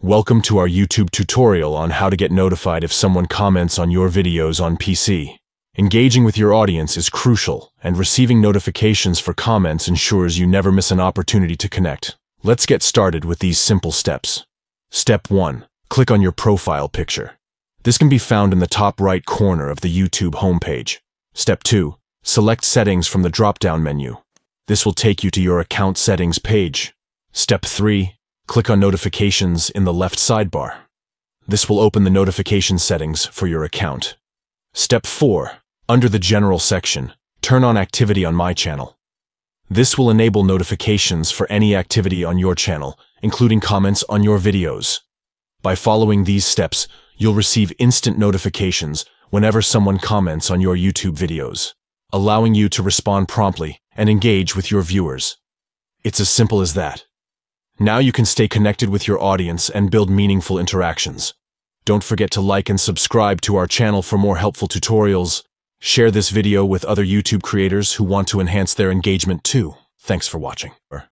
Welcome to our YouTube tutorial on how to get notified if someone comments on your videos on PC. Engaging with your audience is crucial, and receiving notifications for comments ensures you never miss an opportunity to connect. Let's get started with these simple steps. Step 1. Click on your profile picture. This can be found in the top right corner of the YouTube homepage. Step 2. Select Settings from the drop-down menu. This will take you to your account settings page. Step 3. Click on Notifications in the left sidebar. This will open the notification settings for your account. Step 4. Under the General section, turn on Activity on My Channel. This will enable notifications for any activity on your channel, including comments on your videos. By following these steps, you'll receive instant notifications whenever someone comments on your YouTube videos, allowing you to respond promptly and engage with your viewers. It's as simple as that. Now you can stay connected with your audience and build meaningful interactions. Don't forget to like and subscribe to our channel for more helpful tutorials. Share this video with other YouTube creators who want to enhance their engagement too. Thanks for watching.